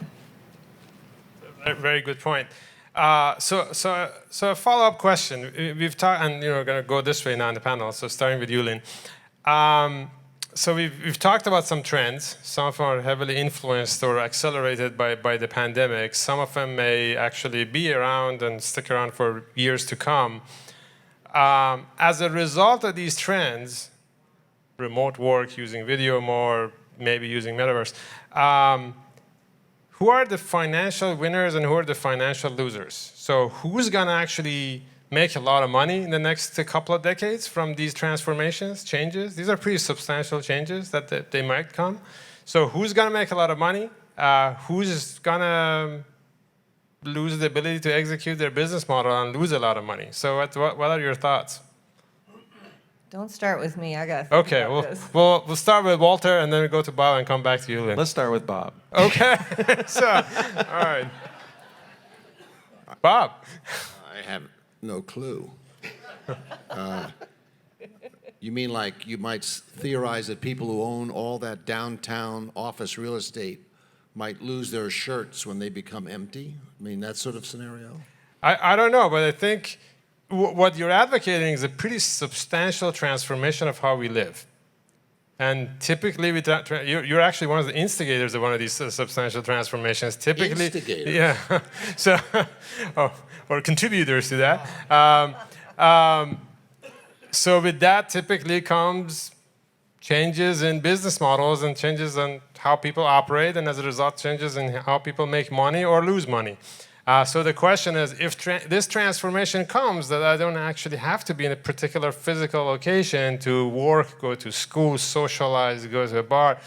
Very good point. So a follow-up question. We've talked, and we're going to go this way now in the panel. So starting with you, Lynn. So we've talked about some trends. Some of them are heavily influenced or accelerated by the pandemic. Some of them may actually be around and stick around for years to come. As a result of these trends, remote work, using video more, maybe using metaverse, who are the financial winners and who are the financial losers? So who's going to actually make a lot of money in the next couple of decades from these transformations, changes? These are pretty substantial changes that they might come. So who's going to make a lot of money? Who's going to lose the ability to execute their business model and lose a lot of money? So what are your thoughts? Don't start with me. I got to think about this. We'll start with Walter, and then we go to Bob and come back to you, Lynn. Let's start with Bob. Okay. So, all right. Bob. I have no clue. You mean like you might theorize that people who own all that downtown office real estate might lose their shirts when they become empty? I mean, that sort of scenario? I don't know, but I think what you're advocating is a pretty substantial transformation of how we live. And typically, you're actually one of the instigators of one of these substantial transformations. Typically, instigators? Yeah. So, or contributors to that. So with that, typically comes changes in business models and changes in how people operate, and as a result, changes in how people make money or lose money. So the question is, if this transformation comes, that I don't actually have to be in a particular physical location to work, go to school, socialize, go to a bar,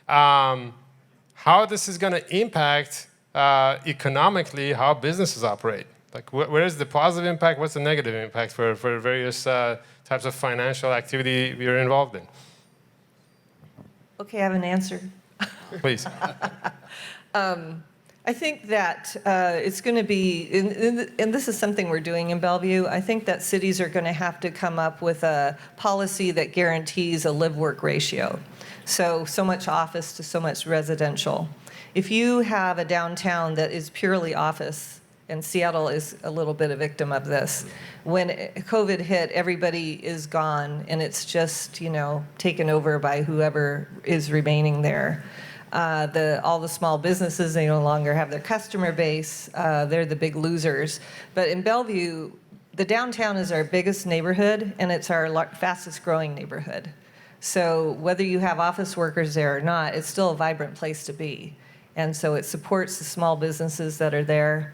how this is going to impact economically how businesses operate? Like, where is the positive impact? What's the negative impact for various types of financial activity we are involved in? Okay, I have an answer. Please. I think that it's going to be, and this is something we're doing in Bellevue, I think that cities are going to have to come up with a policy that guarantees a live-work ratio. So much office to so much residential. If you have a downtown that is purely office, and Seattle is a little bit a victim of this, when COVID hit, everybody is gone, and it's just, taken over by whoever is remaining there. All the small businesses, they no longer have their customer base. They're the big losers. But in Bellevue, the downtown is our biggest neighborhood, and it's our fastest growing neighborhood. So whether you have office workers there or not, it's still a vibrant place to be. And so it supports the small businesses that are there.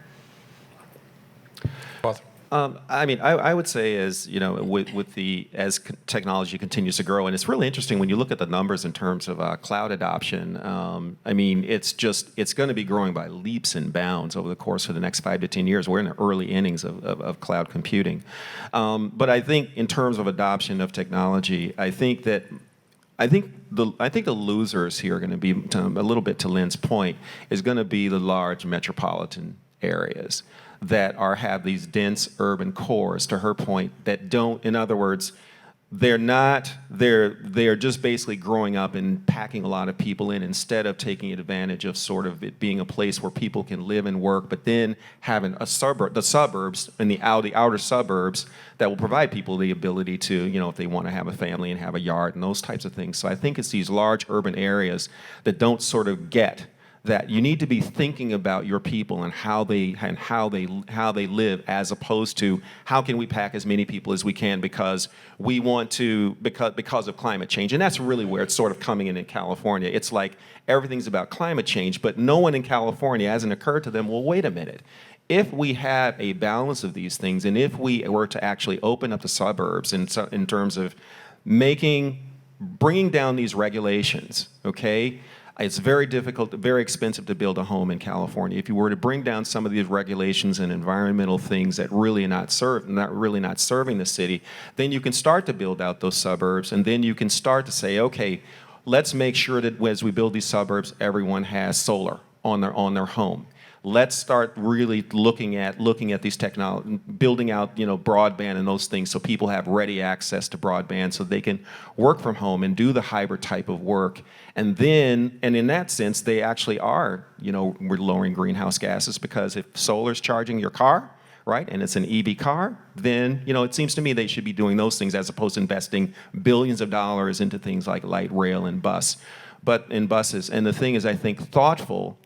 I mean, I would say as you know, as technology continues to grow, and it's really interesting when you look at the numbers in terms of cloud adoption. I mean, it's going to be growing by leaps and bounds over the course of the next 5 to 10 years. We're in the early innings of cloud computing, but I think in terms of adoption of technology, I think the losers here are going to be a little bit to Lynn's point is going to be the large metropolitan areas that have these dense urban cores, to her point, that don't, in other words, they're just basically growing up and packing a lot of people in instead of taking advantage of sort of it being a place where people can live and work, but then having the suburbs and the outer suburbs that will provide people the ability to, you know, if they want to have a family and have a yard and those types of things. So I think it's these large urban areas that don't sort of get that you need to be thinking about your people and how they live, as opposed to how can we pack as many people as we can because we want to because of climate change. And that's really where it's sort of coming in California. It's like everything's about climate change, but no one in California hasn't occurred to them, well, wait a minute. If we had a balance of these things, and if we were to actually open up the suburbs in terms of bringing down these regulations, okay? It's very difficult, very expensive to build a home in California. If you were to bring down some of these regulations and environmental things that really not serving the city, then you can start to build out those suburbs, and then you can start to say, okay, let's make sure that as we build these suburbs, everyone has solar on their home. Let's start really looking at these technology, building out, you know, broadband and those things so people have ready access to broadband so they can work from home and do the hybrid type of work. And in that sense, they actually are, you know, we're lowering greenhouse gases because if solar's charging your car, right, and it's an EV car, then, you know, it seems to me they should be doing those things as opposed to investing billions of dollars into things like light rail and buses. And the thing is, I think thoughtful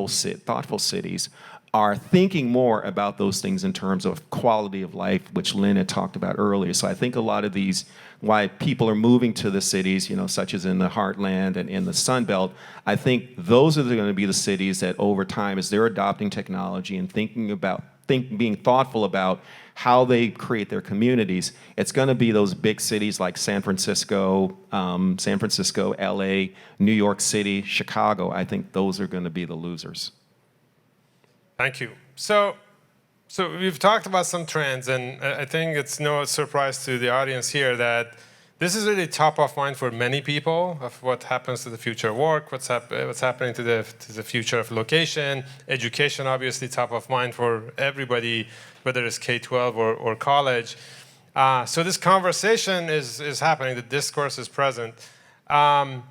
cities are thinking more about those things in terms of quality of life, which Lynn had talked about earlier. So I think a lot of these, why people are moving to the cities, you know, such as in the Heartland and in the Sun Belt, I think those are going to be the cities that over time, as they're adopting technology and being thoughtful about how they create their communities, it's going to be those big cities like San Francisco, LA, New York City, Chicago. I think those are going to be the losers. Thank you. So we've talked about some trends, and I think it's no surprise to the audience here that this is really top of mind for many people of what happens to the future of work, what's happening to the future of location, education, obviously top of mind for everybody, whether it's K-12 or college. So this conversation is happening, the discourse is present. So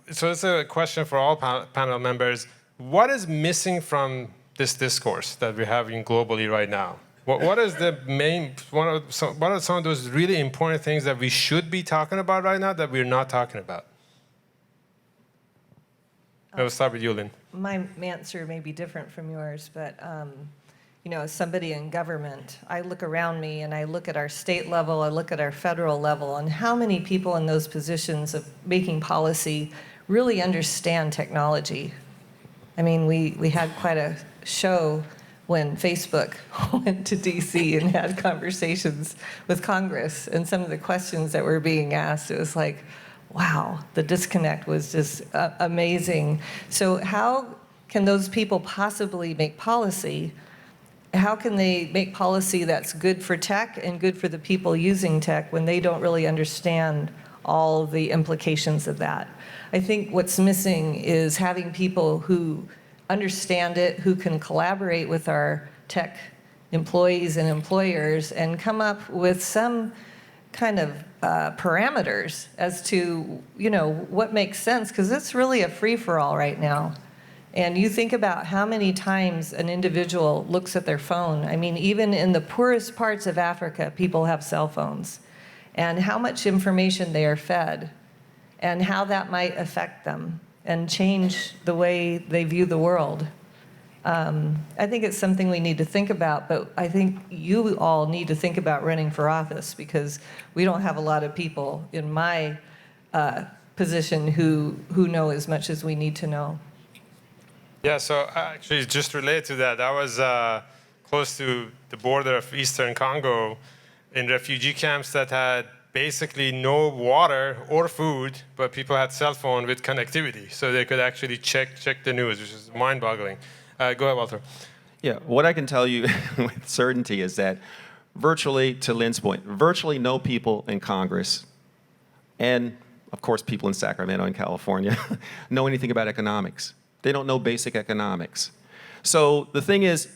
it's a question for all panel members. What is missing from this discourse that we're having globally right now? What is the main, what are some of those really important things that we should be talking about right now that we're not talking about? I will start with you, Lynn. My answer may be different from yours, but you know, as somebody in government, I look around me and I look at our state level, I look at our federal level, and how many people in those positions of making policy really understand technology. I mean, we had quite a show when Facebook went to DC and had conversations with Congress, and some of the questions that were being asked, it was like, wow, the disconnect was just amazing. So how can those people possibly make policy? How can they make policy that's good for tech and good for the people using tech when they don't really understand all the implications of that? I think what's missing is having people who understand it, who can collaborate with our tech employees and employers and come up with some kind of parameters as to, you know, what makes sense, because it's really a free-for-all right now. And you think about how many times an individual looks at their phone. I mean, even in the poorest parts of Africa, people have cell phones, and how much information they are fed and how that might affect them and change the way they view the world. I think it's something we need to think about, but I think you all need to think about running for office, because we don't have a lot of people in my position who know as much as we need to know. Yeah, so actually just related to that, I was close to the border of Eastern Congo in refugee camps that had basically no water or food, but people had cell phone with connectivity, so they could actually check the news, which is mind-boggling. Go ahead, Walter. Yeah, what I can tell you with certainty is that virtually, to Lynn's point, virtually no people in Congress, and of course people in Sacramento and California, know anything about economics. They don't know basic economics. So the thing is,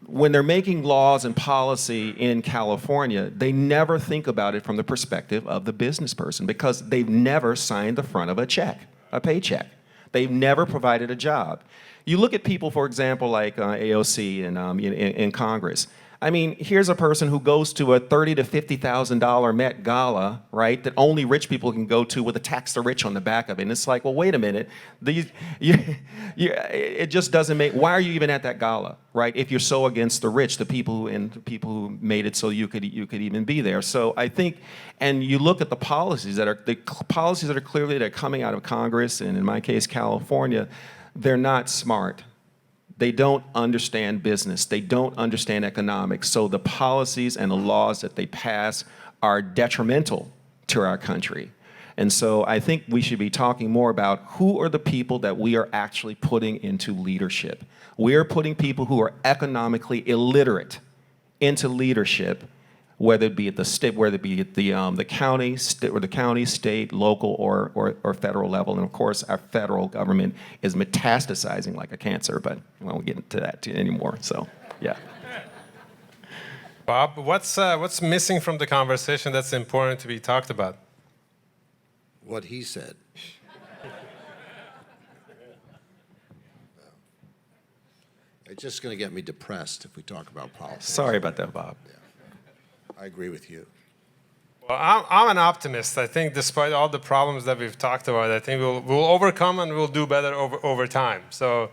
when they're making laws and policy in California, they never think about it from the perspective of the business person because they've never signed the front of a check, a paycheck. They've never provided a job. You look at people, for example, like AOC in Congress. I mean, here's a person who goes to a $30,000 to $50,000 Met Gala, right, that only rich people can go to with a tax the rich on the back of it. And it's like, well, wait a minute. It just doesn't make, why are you even at that gala, right, if you're so against the rich, the people who made it so you could even be there. So I think, and you look at the policies that are clearly that are coming out of Congress, and in my case, California, they're not smart. They don't understand business. They don't understand economics. So the policies and the laws that they pass are detrimental to our country. And so I think we should be talking more about who are the people that we are actually putting into leadership. We are putting people who are economically illiterate into leadership, whether it be at the state, whether it be at the county, state, local, or federal level. And of course, our federal government is metastasizing like a cancer, but we won't get into that anymore. So, yeah. Bob, what's missing from the conversation that's important to be talked about? What he said. It's just going to get me depressed if we talk about politics. Sorry about that, Bob. Yeah. I agree with you. Well, I'm an optimist. I think despite all the problems that we've talked about, I think we'll overcome and we'll do better over time. So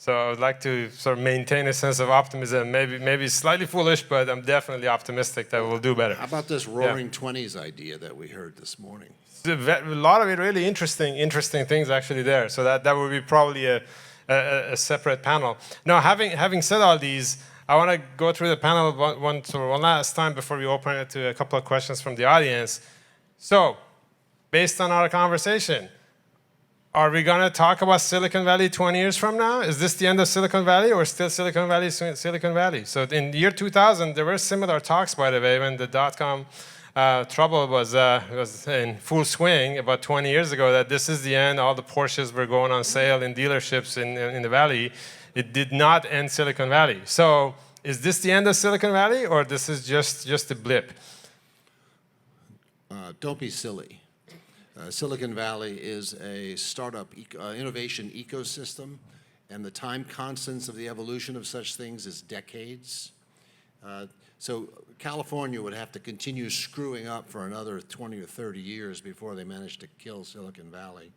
I would like to sort of maintain a sense of optimism. Maybe slightly foolish, but I'm definitely optimistic that we'll do better. How about this Roaring Twenties idea that we heard this morning? A lot of it really interesting things actually there. So that would be probably a separate panel. Now, having said all these, I want to go through the panel one last time before we open it to a couple of questions from the audience. So, based on our conversation, are we going to talk about Silicon Valley 20 years from now? Is this the end of Silicon Valley, or still Silicon Valley? So in the year 2000, there were similar talks, by the way, when the dot-com trouble was in full swing about 20 years ago, that this is the end. All the Porsches were going on sale in dealerships in the Valley. It did not end Silicon Valley. So is this the end of Silicon Valley, or this is just a blip? Don't be silly. Silicon Valley is a startup innovation ecosystem, and the time constants of the evolution of such things is decades. So California would have to continue screwing up for another 20 or 30 years before they manage to kill Silicon Valley.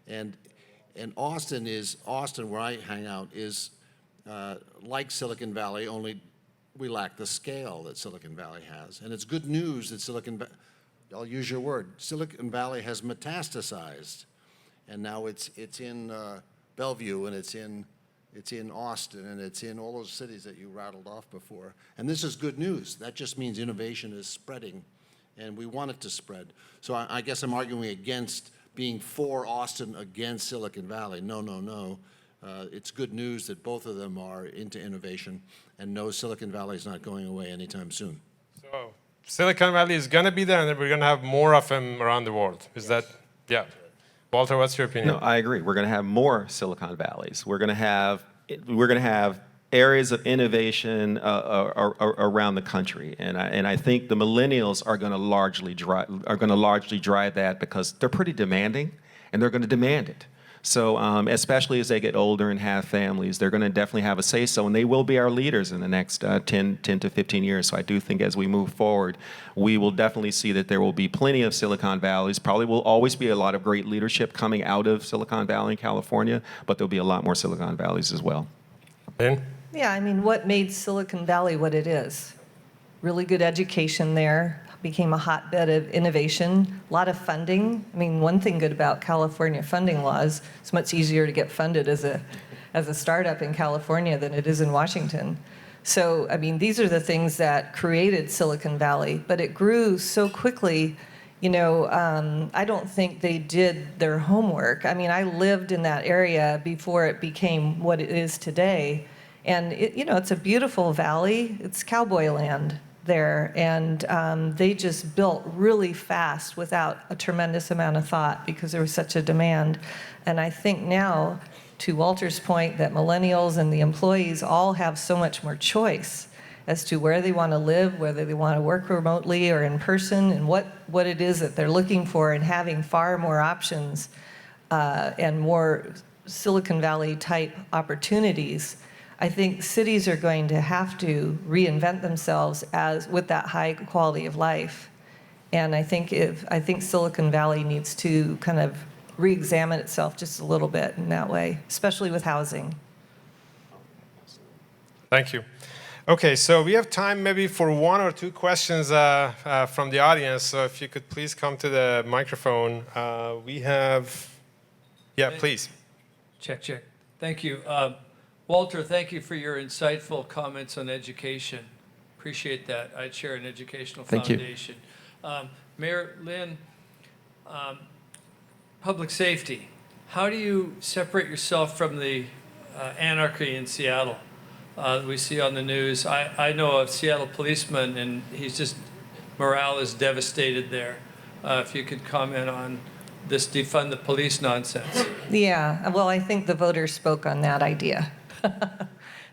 And Austin, where I hang out, is like Silicon Valley, only we lack the scale that Silicon Valley has. And it's good news that I'll use your word, Silicon Valley has metastasized. And now it's in Bellevue, and it's in Austin, and it's in all those cities that you rattled off before. And this is good news. That just means innovation is spreading, and we want it to spread. So I guess I'm arguing against being for Austin against Silicon Valley. No. It's good news that both of them are into innovation, and no, Silicon Valley is not going away anytime soon. So Silicon Valley is going to be there, and we're going to have more of them around the world. Is that, yeah. Walter, what's your opinion? No, I agree. We're going to have more Silicon Valleys. We're going to have areas of innovation around the country, and I think the millennials are going to largely drive that because they're pretty demanding, and they're going to demand it. So especially as they get older and have families, they're going to definitely have a say-so, and they will be our leaders in the next 10 to 15 years. So I do think as we move forward, we will definitely see that there will be plenty of Silicon Valleys. Probably will always be a lot of great leadership coming out of Silicon Valley and California, but there'll be a lot more Silicon Valleys as well. Ben? Yeah, I mean, what made Silicon Valley what it is? Really good education there, became a hotbed of innovation, a lot of funding. I mean, one thing good about California funding laws, it's much easier to get funded as a startup in California than it is in Washington. So, I mean, these are the things that created Silicon Valley, but it grew so quickly. I don't think they did their homework. I mean, I lived in that area before it became what it is today. And, it's a beautiful valley. It's cowboy land there. And they just built really fast without a tremendous amount of thought because there was such a demand. And I think now, to Walter's point, that millennials and the employees all have so much more choice as to where they want to live, whether they want to work remotely or in person, and what it is that they're looking for, and having far more options and more Silicon Valley type opportunities. I think cities are going to have to reinvent themselves with that high quality of life. And I think Silicon Valley needs to kind of re-examine itself just a little bit in that way, especially with housing. Thank you. Okay, so we have time maybe for one or two questions from the audience. So if you could please come to the microphone. We have, yeah, please. Check. Thank you. Walter, thank you for your insightful comments on education. Appreciate that. I chair an educational foundation. Mayor Lynn, public safety. How do you separate yourself from the anarchy in Seattle? We see on the news. I know a Seattle policeman, and morale is devastated there. If you could comment on this defund the police nonsense. Yeah, well, I think the voters spoke on that idea.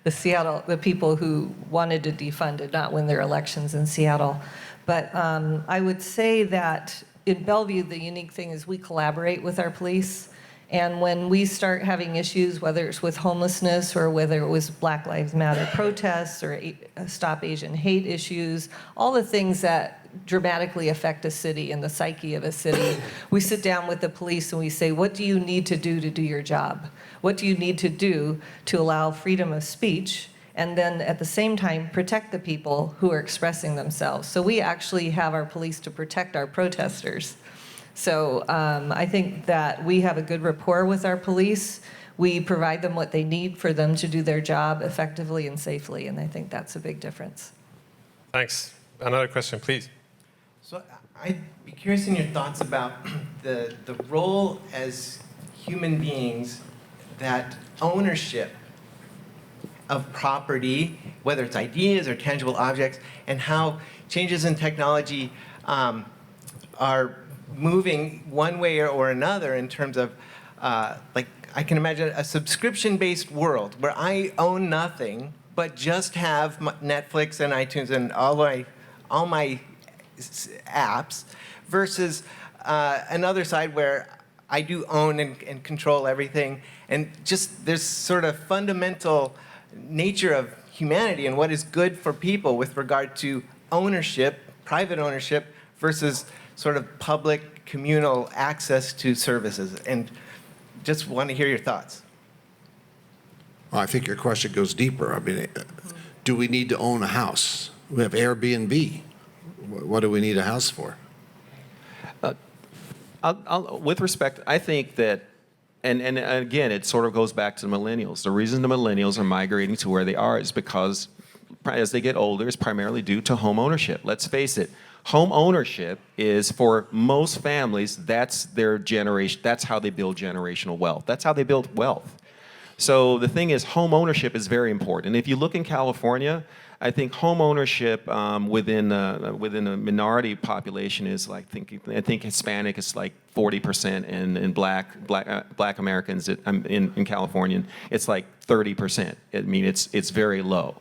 The people who wanted to defund did not win their elections in Seattle. But I would say that in Bellevue, the unique thing is we collaborate with our police. And when we start having issues, whether it's with homelessness or whether it was Black Lives Matter protests or Stop Asian Hate issues, all the things that dramatically affect a city and the psyche of a city, we sit down with the police and we say, what do you need to do your job? What do you need to do to allow freedom of speech? And then at the same time, protect the people who are expressing themselves. So we actually have our police to protect our protesters. So I think that we have a good rapport with our police. We provide them what they need for them to do their job effectively and safely, and I think that's a big difference. Thanks. Another question, please. So I'd be curious in your thoughts about the role as human beings that ownership of property, whether it's ideas or tangible objects, and how changes in technology are moving one way or another in terms of, like, I can imagine a subscription-based world where I own nothing but just have Netflix and iTunes and all my apps, versus another side where I do own and control everything, and just there's sort of fundamental nature of humanity and what is good for people with regard to ownership, private ownership, versus sort of public communal access to services. And just want to hear your thoughts. Well, I think your question goes deeper. I mean, do we need to own a house? We have Airbnb. What do we need a house for? With respect, I think that, and again, it sort of goes back to the millennials. The reason the millennials are migrating to where they are is because as they get older, it's primarily due to home ownership. Let's face it. Home ownership is, for most families, that's their generation. That's how they build generational wealth. That's how they build wealth. So the thing is, home ownership is very important. And if you look in California, I think home ownership within a minority population is like, I think Hispanic is like 40%, and Black Americans in California, it's like 30%. I mean, it's very low.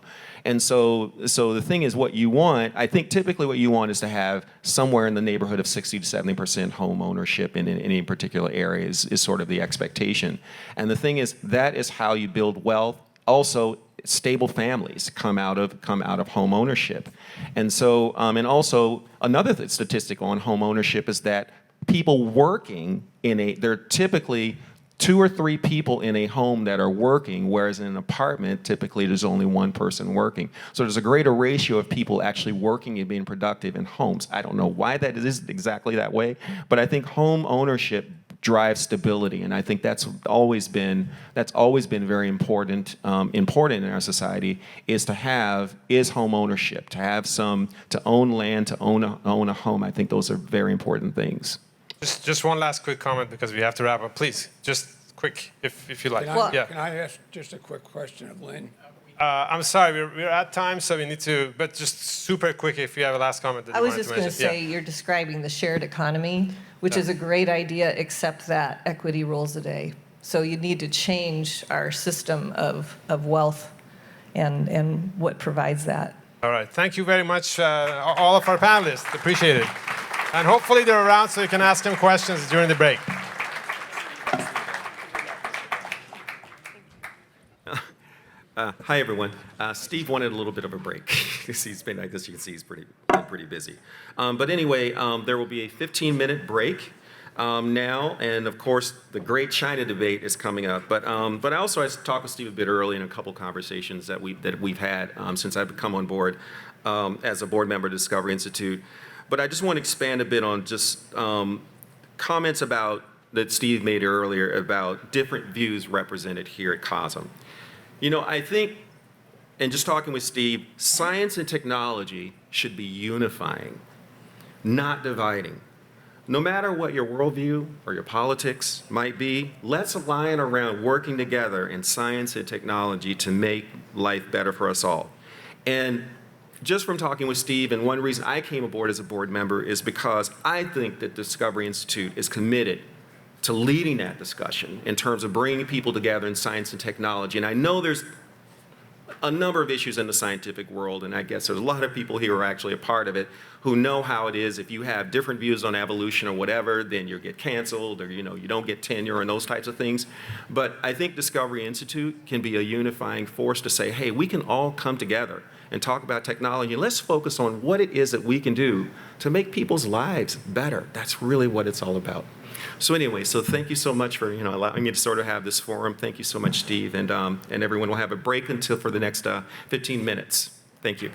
And so the thing is, what you want, I think typically what you want is to have somewhere in the neighborhood of 60 to 70% home ownership in any particular area is sort of the expectation. And the thing is, that is how you build wealth. Also, stable families come out of home ownership. And so, and also another statistic on home ownership is that people working they're typically 2 or 3 people in a home that are working, whereas in an apartment, typically there's only one person working. So there's a greater ratio of people actually working and being productive in homes. I don't know why that is exactly that way, but I think home ownership drive stability. And I think that's always been very important in our society, is home ownership, to own land, to own a home. I think those are very important things. Just one last quick comment because we have to wrap up. Please, just quick, if you like. Can I ask just a quick question of Lynn? I'm sorry, we're at time, so we need to, but just super quick if you have a last comment that I you was wanted just to going to mention. say, you're describing the shared economy, which is a great idea, except that equity rules the day. So you need to change our system of wealth and what provides that. All right, thank you very much, all of our panelists. Appreciate it. And hopefully they're around so you can ask them questions during the break. Hi, everyone. Steve wanted a little bit of a break. He's been, I guess you can see, he's pretty busy. But anyway, there will be a 15-minute break now, and of course, the great China debate is coming up. But I also talked with Steve a bit early in a couple conversations that we've had since I've come on board as a board member of Discovery Institute. But I just want to expand a bit on just comments that Steve made earlier about different views represented here at COSM. You know, I think, and just talking with Steve, science and technology should be unifying, not dividing. No matter what your worldview or your politics might be, let's align around working together in science and technology to make life better for us all. And just from talking with Steve, and one reason I came aboard as a board member is because I think that Discovery Institute is committed to leading that discussion in terms of bringing people together in science and technology. And I know there's a number of issues in the scientific world, and I guess there's a lot of people here who are actually a part of it who know how it is. If you have different views on evolution or whatever, then you get canceled, or you don't get tenure and those types of things. But I think Discovery Institute can be a unifying force to say, hey, we can all come together and talk about technology. Let's focus on what it is that we can do to make people's lives better. That's really what it's all about. So anyway, so thank you so much for allowing me to sort of have this forum. Thank you so much, Steve, and everyone will have a break for the next 15 minutes. Thank you.